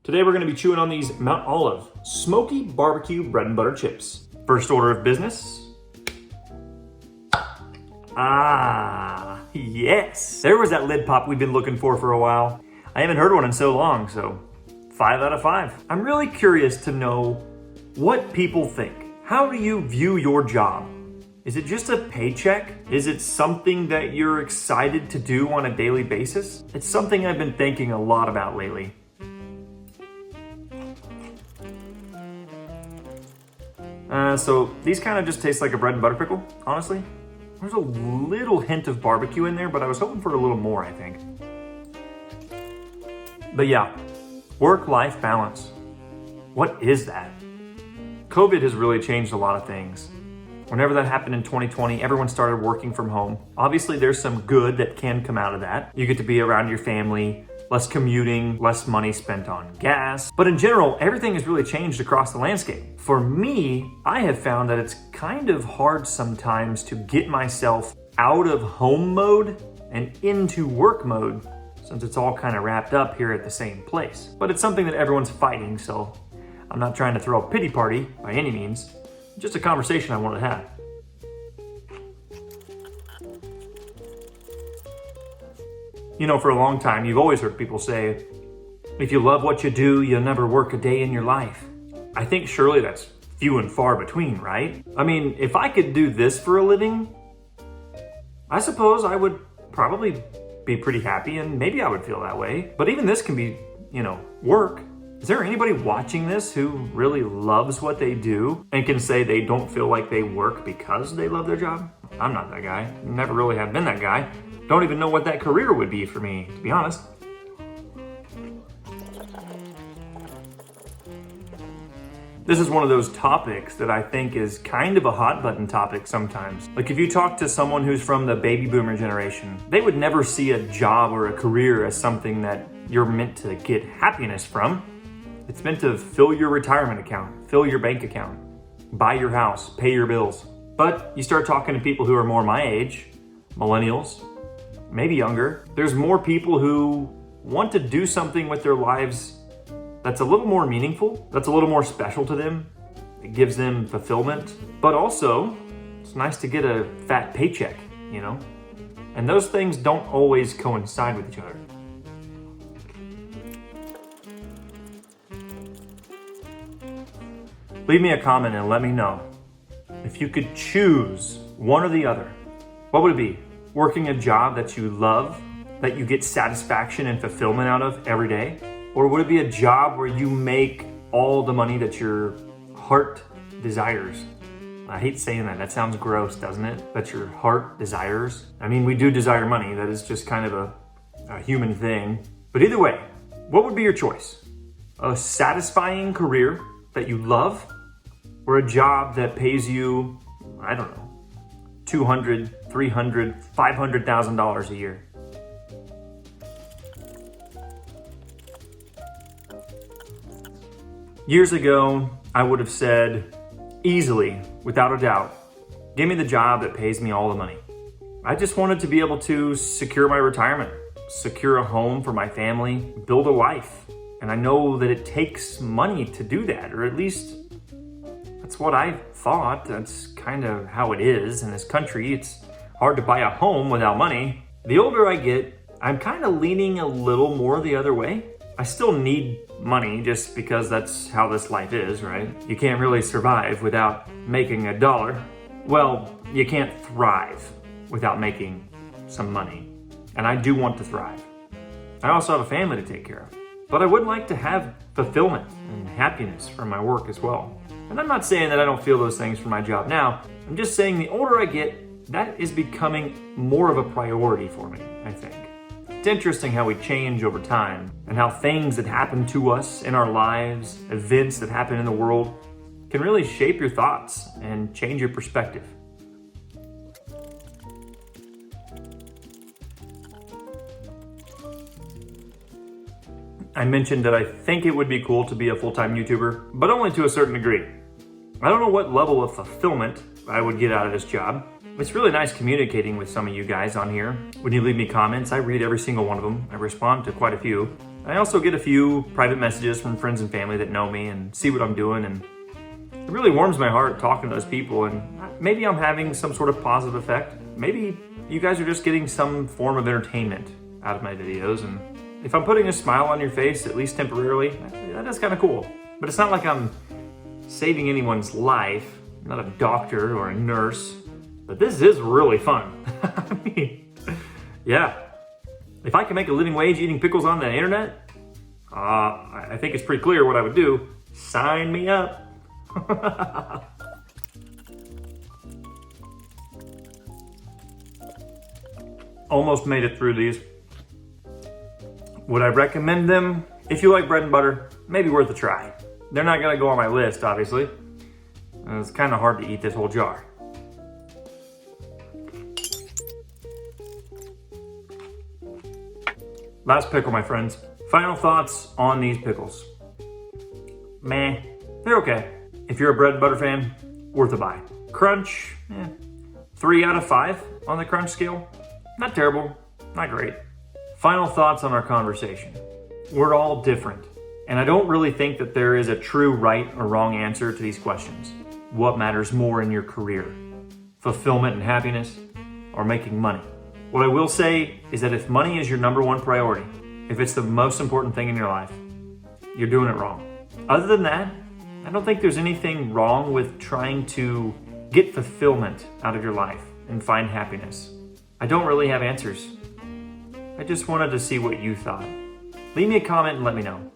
Today we're going to be chewing on these Mount Olive Smoky Barbecue Bread and Butter Chips. First order of business. Ah, yes. There was that lid pop we've been looking for a while. I haven't heard one in so long, so 5 out of 5. I'm really curious to know what people think. How do you view your job? Is it just a paycheck? Is it something that you're excited to do on a daily basis? It's something I've been thinking a lot about lately. So these kind of just taste like a bread and butter pickle, honestly. There's a little hint of barbecue in there, but I was hoping for a little more, I think. But yeah, work-life balance. What is that? COVID has really changed a lot of things. Whenever that happened in 2020, everyone started working from home. Obviously, there's some good that can come out of that. You get to be around your family, less commuting, less money spent on gas. But in general, everything has really changed across the landscape. For me, I have found that it's kind of hard sometimes to get myself out of home mode and into work mode, since it's all kind of wrapped up here at the same place. But it's something that everyone's fighting, so I'm not trying to throw a pity party by any means. Just a conversation I wanted to have. You know, for a long time, you've always heard people say, if you love what you do, you'll never work a day in your life. I think surely that's few and far between, right? I mean, if I could do this for a living, I suppose I would probably be pretty happy and maybe I would feel that way. But even this can be, work. Is there anybody watching this who really loves what they do and can say they don't feel like they work because they love their job? I'm not that guy. Never really have been that guy. Don't even know what that career would be for me, to be honest. This is one of those topics that I think is kind of a hot button topic sometimes. Like if you talk to someone who's from the baby boomer generation, they would never see a job or a career as something that you're meant to get happiness from. It's meant to fill your retirement account, fill your bank account, buy your house, pay your bills. But you start talking to people who are more my age, millennials, maybe younger. There's more people who want to do something with their lives that's a little more meaningful, that's a little more special to them. It gives them fulfillment, but also it's nice to get a fat paycheck, And those things don't always coincide with each other. Leave me a comment and let me know. If you could choose one or the other, what would it be? Working a job that you love, that you get satisfaction and fulfillment out of every day? Or would it be a job where you make all the money that your heart desires? I hate saying that. That sounds gross, doesn't it? That your heart desires. I mean, we do desire money. That is just kind of a human thing. But either way, what would be your choice? A satisfying career that you love, or a job that pays you, I don't know, $200,000, $300,000, $500,000 a year? Years ago, I would have said, easily, without a doubt, give me the job that pays me all the money. I just wanted to be able to secure my retirement, secure a home for my family, build a life. And I know that it takes money to do that, or at least that's what I thought. That's kind of how it is in this country. It's hard to buy a home without money. The older I get, I'm kind of leaning a little more the other way. I still need money just because that's how this life is, right? You can't really survive without making a dollar. Well, you can't thrive without making some money. And I do want to thrive. I also have a family to take care of. But I would like to have fulfillment and happiness from my work as well. And I'm not saying that I don't feel those things from my job now. I'm just saying the older I get, that is becoming more of a priority for me, I think. It's interesting how we change over time and how things that happen to us in our lives, events that happen in the world, can really shape your thoughts and change your perspective. I mentioned that I think it would be cool to be a full-time YouTuber, but only to a certain degree. I don't know what level of fulfillment I would get out of this job. It's really nice communicating with some of you guys on here. When you leave me comments, I read every single one of them. I respond to quite a few. I also get a few private messages from friends and family that know me and see what I'm doing, and it really warms my heart talking to those people, and maybe I'm having some sort of positive effect. Maybe you guys are just getting some form of entertainment out of my videos, and if I'm putting a smile on your face, at least temporarily, that is kind of cool. But it's not like I'm saving anyone's life. I'm not a doctor or a nurse, but this is really fun. I mean, yeah. If I can make a living wage eating pickles on the internet, I think it's pretty clear what I would do. Sign me up. Almost made it through these. Would I recommend them? If you like bread and butter, maybe worth a try. They're not gonna go on my list, obviously. It's kind of hard to eat this whole jar. Last pickle, my friends. Final thoughts on these pickles. Meh, they're okay. If you're a bread and butter fan, worth a buy. Crunch, 3 out of 5 on the crunch scale. Not terrible, not great. Final thoughts on our conversation. We're all different, and I don't really think that there is a true right or wrong answer to these questions. What matters more in your career? Fulfillment and happiness, or making money? What I will say is that if money is your number one priority, if it's the most important thing in your life, you're doing it wrong. Other than that, I don't think there's anything wrong with trying to get fulfillment out of your life and find happiness. I don't really have answers. I just wanted to see what you thought. Leave me a comment and let me know.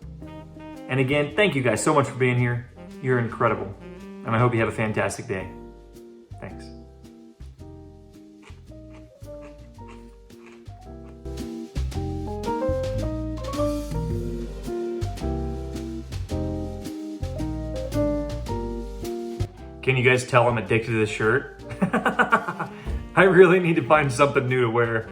And again, thank you guys so much for being here. You're incredible. And I hope you have a fantastic day. Thanks. Can you guys tell I'm addicted to this shirt? I really need to find something new to wear.